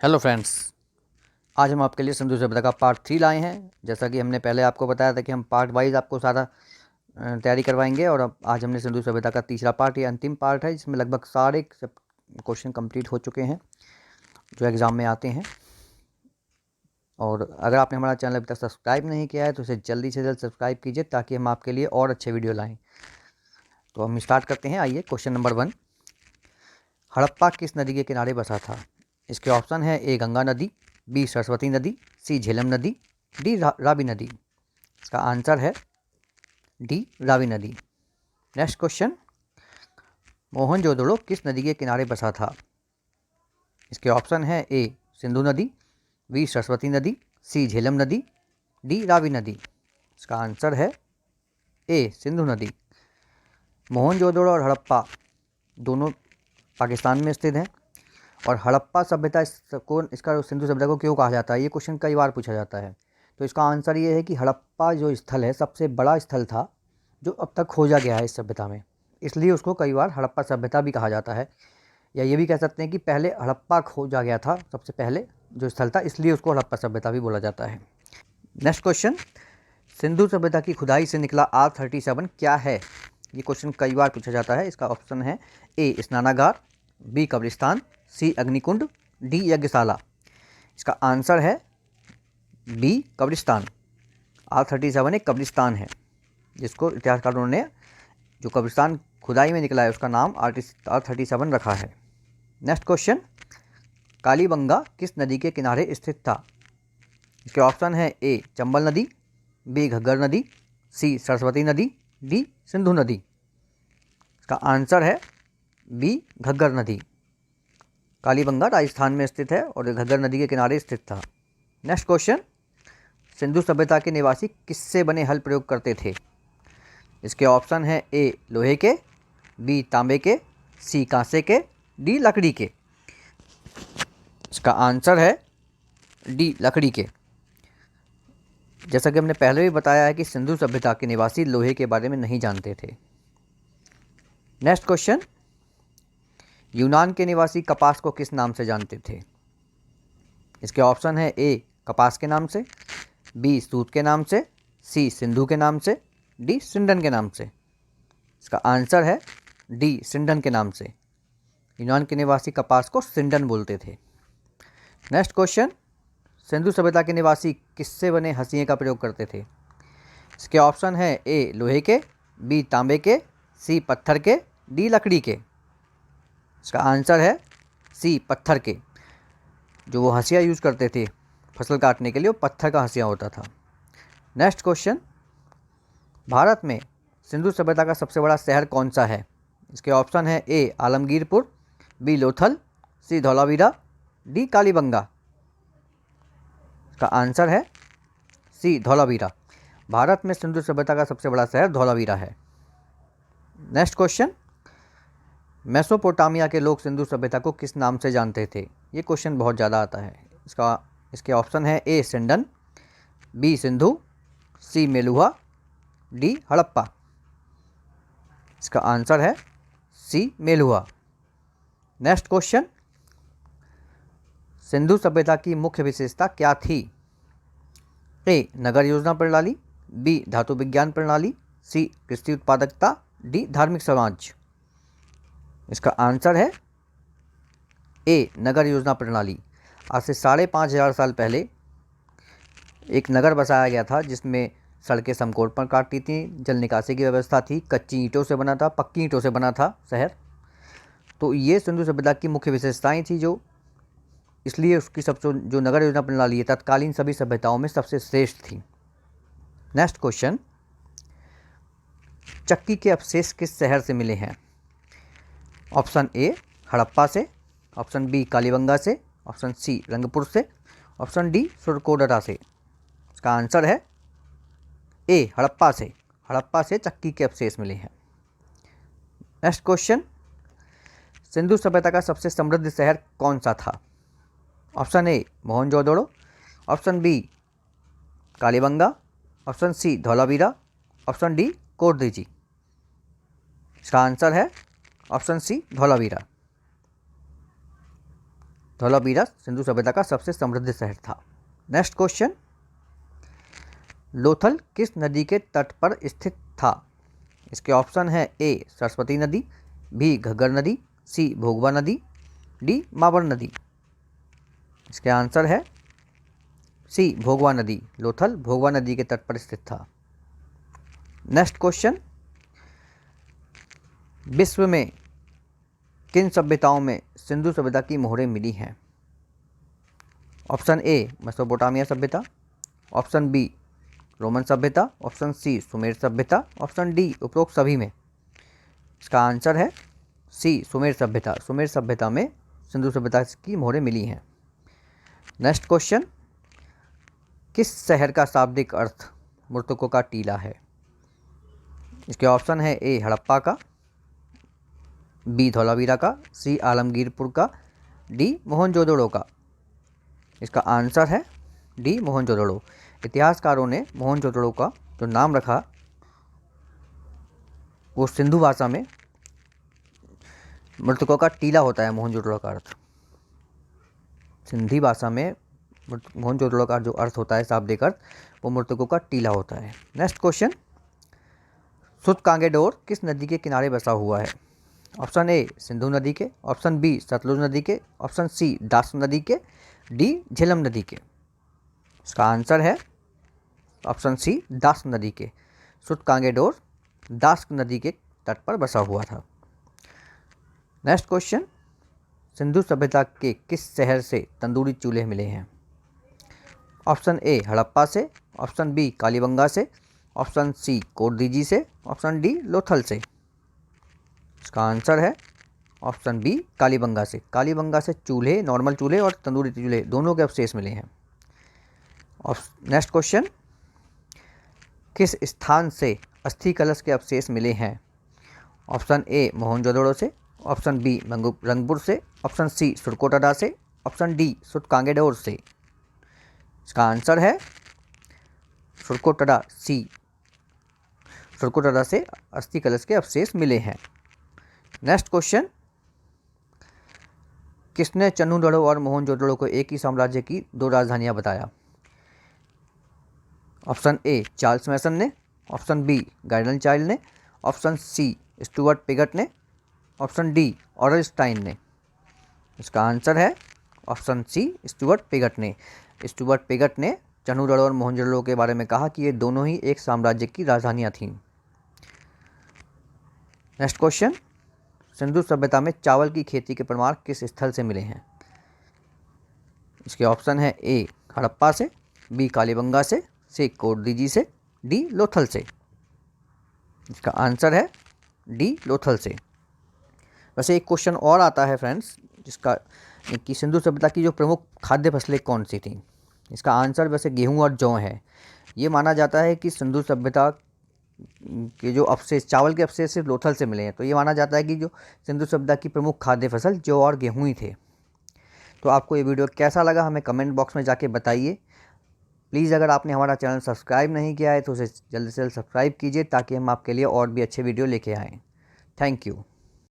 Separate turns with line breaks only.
Hello friends, आज हम आपके लिए सिंधु सभ्यता का पार्ट 3 लाए हैं। जैसा कि हमने पहले आपको बताया था कि हम पार्ट वाइज आपको सारा तैयारी करवाएंगे, और अब आज हमने सिंधु सभ्यता का तीसरा पार्ट, ये अंतिम पार्ट है, जिसमें लगभग सारे सब क्वेश्चन कंप्लीट हो चुके हैं जो एग्ज़ाम में आते हैं। और अगर आपने हमारा चैनल अभी तक सब्सक्राइब नहीं किया है तो इसे जल्दी से जल्द सब्सक्राइब कीजिए, ताकि हम आपके लिए और अच्छे वीडियो लाएँ। तो हम स्टार्ट करते हैं। आइए, क्वेश्चन नंबर 1, हड़प्पा किस नदी के किनारे बसा था? इसके ऑप्शन है: ए गंगा नदी, बी सरस्वती नदी, सी झेलम नदी, डी रावी नदी। इसका आंसर है डी रावी नदी। नेक्स्ट क्वेश्चन, मोहनजोदड़ो किस नदी के किनारे बसा था? इसके ऑप्शन है: ए सिंधु नदी, बी सरस्वती नदी, सी झेलम नदी, डी रावी नदी। इसका आंसर है ए सिंधु नदी। मोहनजोदड़ो और हड़प्पा दोनों पाकिस्तान में स्थित हैं, और हड़प्पा सभ्यता इसका सिंधु सभ्यता को क्यों कहा जाता है, ये क्वेश्चन कई बार पूछा जाता है। तो इसका आंसर ये है कि हड़प्पा जो स्थल है सबसे बड़ा स्थल था जो अब तक खोजा गया है इस सभ्यता में, इसलिए उसको कई बार हड़प्पा सभ्यता भी कहा जाता है। या ये भी कह सकते हैं कि पहले हड़प्पा खोजा गया था, सबसे पहले जो स्थल था, इसलिए उसको हड़प्पा सभ्यता भी बोला जाता है। नेक्स्ट क्वेश्चन, सिंधु सभ्यता की खुदाई से निकला R37 क्या है? ये क्वेश्चन कई बार पूछा जाता है। इसका ऑप्शन है: ए स्नानागार, बी कब्रिस्तान, सी अग्निकुंड, डी यज्ञशाला। इसका आंसर है बी कब्रिस्तान। R37 एक कब्रिस्तान है, जिसको इतिहासकारों ने जो कब्रिस्तान खुदाई में निकला है उसका नाम R37 रखा है। नेक्स्ट क्वेश्चन, कालीबंगा किस नदी के किनारे स्थित था? इसके ऑप्शन है: ए चंबल नदी, बी घग्गर नदी, सी सरस्वती नदी, डी सिंधु नदी। इसका आंसर है बी घग्गर नदी। कालीबंगा राजस्थान में स्थित है और घग्गर नदी के किनारे स्थित था। नेक्स्ट क्वेश्चन, सिंधु सभ्यता के निवासी किससे बने हल प्रयोग करते थे? इसके ऑप्शन है: ए लोहे के, बी तांबे के, सी कांसे के, डी लकड़ी के। इसका आंसर है डी लकड़ी के। जैसा कि हमने पहले भी बताया है कि सिंधु सभ्यता के निवासी लोहे के बारे में नहीं जानते थे। नेक्स्ट क्वेश्चन, यूनान के निवासी कपास को किस नाम से जानते थे? इसके ऑप्शन है: ए कपास के नाम से, बी सूत के नाम से, सी सिंधु के नाम से, डी सिंडन के नाम से। इसका आंसर है डी सिंडन के नाम से। यूनान के निवासी कपास को सिंडन बोलते थे। नेक्स्ट क्वेश्चन, सिंधु सभ्यता के निवासी किससे बने हंसिए का प्रयोग करते थे? इसके ऑप्शन है: ए लोहे के, बी तांबे के, सी पत्थर के, डी लकड़ी के। इसका आंसर है सी पत्थर के। जो वो हंसिया यूज़ करते थे फसल काटने के लिए, वो पत्थर का हंसिया होता था। नेक्स्ट क्वेश्चन, भारत में सिंधु सभ्यता का सबसे बड़ा शहर कौन सा है? इसके ऑप्शन है: ए आलमगीरपुर, बी लोथल, सी धौलावीरा, डी कालीबंगा। इसका आंसर है सी धौलावीरा। भारत में सिंधु सभ्यता का सबसे बड़ा शहर धौलावीरा है। नेक्स्ट क्वेश्चन, मेसोपोटामिया के लोग सिंधु सभ्यता को किस नाम से जानते थे? ये क्वेश्चन बहुत ज़्यादा आता है। इसके ऑप्शन है: ए सिंडन, बी सिंधु, सी मेलुहा, डी हड़प्पा। इसका आंसर है सी मेलुहा। नेक्स्ट क्वेश्चन, सिंधु सभ्यता की मुख्य विशेषता क्या थी? ए नगर योजना प्रणाली, बी धातु विज्ञान प्रणाली, सी कृषि उत्पादकता, डी धार्मिक समाज। इसका आंसर है ए नगर योजना प्रणाली। आज से 5,500 साल पहले एक नगर बसाया गया था, जिसमें सड़कें समकोण पर काटती थी, जल निकासी की व्यवस्था थी, कच्ची ईंटों से बना था, पक्की ईंटों से बना था शहर। तो ये सिंधु सभ्यता की मुख्य विशेषताएं थी, जो इसलिए उसकी सबसे जो नगर योजना प्रणाली है तत्कालीन सभी सभ्यताओं में सबसे श्रेष्ठ थी। नेक्स्ट क्वेश्चन, चक्की के अवशेष किस शहर से मिले हैं? ऑप्शन ए हड़प्पा से, ऑप्शन बी कालीबंगा से, ऑप्शन सी रंगपुर से, ऑप्शन डी सुरकोडरा से। इसका आंसर है ए हड़प्पा से। हड़प्पा से चक्की के अवशेष मिले हैं। नेक्स्ट क्वेश्चन, सिंधु सभ्यता का सबसे समृद्ध शहर कौन सा था? Option A Mohenjodaro, option B Kalibangan, option C Dholavira, option D Kot Diji. इसका आंसर है ऑप्शन सी धौलावीरा। धौलावीरा सिंधु सभ्यता का सबसे समृद्ध शहर था। नेक्स्ट क्वेश्चन, लोथल किस नदी के तट पर स्थित था? इसके ऑप्शन है ए सरस्वती नदी, बी घग्गर नदी, सी भोगवा नदी, डी माबर नदी। इसका आंसर है सी भोगवा नदी। लोथल भोगवा नदी के तट पर स्थित था। नेक्स्ट क्वेश्चन, विश्व में किन सभ्यताओं में सिंधु सभ्यता की मोहरें मिली हैं? ऑप्शन ए मेसोपोटामिया सभ्यता, ऑप्शन बी रोमन सभ्यता, ऑप्शन सी सुमेर सभ्यता, ऑप्शन डी उपरोक्त सभी में। इसका आंसर है सी सुमेर सभ्यता। सुमेर सभ्यता में सिंधु सभ्यता की मोहरें मिली हैं। नेक्स्ट क्वेश्चन, किस शहर का शाब्दिक अर्थ मृतकों का टीला है? इसके ऑप्शन है ए हड़प्पा का, बी धौलावीरा का, सी आलमगीरपुर का, डी मोहनजोदड़ो का। इसका आंसर है डी मोहनजोदड़ो। इतिहासकारों ने मोहनजोदड़ो का जो नाम रखा वो सिंधु भाषा में मृतकों का टीला होता है। मोहनजोदड़ो का अर्थ सिंधी भाषा में मोहनजोदड़ो का जो अर्थ होता है शाब्दिक अर्थ वो मृतकों का टीला होता है। नेक्स्ट क्वेश्चन, सुतकांगेडोर किस नदी के किनारे बसा हुआ है? ऑप्शन ए सिंधु नदी के, ऑप्शन बी सतलुज नदी के, ऑप्शन सी दास नदी के, डी झेलम नदी के। इसका आंसर है ऑप्शन सी दास नदी के। सुतकांगेडोर दास नदी के तट पर बसा हुआ था। नेक्स्ट क्वेश्चन, सिंधु सभ्यता के किस शहर से तंदूरी चूल्हे मिले हैं? ऑप्शन ए हड़प्पा से, ऑप्शन बी कालीबंगा से, ऑप्शन सी कोरदीजी से, ऑप्शन डी लोथल से। इसका आंसर है ऑप्शन बी कालीबंगा से। कालीबंगा से चूल्हे, नॉर्मल चूल्हे और तंदूरी चूल्हे दोनों के अवशेष मिले हैं। नेक्स्ट क्वेश्चन, किस स्थान से अस्थि कलश के अवशेष मिले हैं? ऑप्शन ए मोहनजोदड़ो से, ऑप्शन बी रंगपुर से, ऑप्शन सी सुरकोटडा से, ऑप्शन डी सुतकांगेडोर से। इसका आंसर है सुरकोटडा सी। सुरकोटडा से अस्थि कलश के अवशेष मिले हैं। नेक्स्ट क्वेश्चन, किसने चन्नूदड़ो और मोहनजोदड़ो को एक ही साम्राज्य की दो राजधानियां बताया? ऑप्शन ए चार्ल्स मैसन ने, ऑप्शन बी गार्डन चाइल्ड ने, ऑप्शन सी स्टुअर्ट पिगट ने, ऑप्शन डी ऑरलस्टाइन ने। इसका आंसर है ऑप्शन सी स्टुअर्ट पिगट ने। स्टुअर्ट पिगट ने चन्नूदड़ो और मोहनजोदड़ो के बारे में कहा कि ये दोनों ही एक साम्राज्य की राजधानियां थीं। नेक्स्ट क्वेश्चन, सिंधु सभ्यता में चावल की खेती के प्रमाण किस स्थल से मिले हैं? इसके ऑप्शन है ए हड़प्पा से, बी कालीबंगा से, सी कोरदीजी से, डी लोथल से। इसका आंसर है डी लोथल से। वैसे एक क्वेश्चन और आता है फ्रेंड्स, जिसका कि सिंधु सभ्यता की जो प्रमुख खाद्य फसलें कौन सी थीं? इसका आंसर वैसे गेहूं और जौ है। ये माना जाता है कि सिंधु सभ्यता के जो अवशेष, चावल के अवशेष सिर्फ लोथल से मिले हैं, तो ये माना जाता है कि जो सिंधु सभ्यता की प्रमुख खाद्य फसल जौ और गेहूं ही थे। तो आपको ये वीडियो कैसा लगा हमें कमेंट बॉक्स में जाके बताइए। प्लीज़ अगर आपने हमारा चैनल सब्सक्राइब नहीं किया है तो उसे जल्द से जल्द सब्सक्राइब कीजिए ताकि हम आपके लिए और भी अच्छे वीडियो लेके आएँ। Thank you.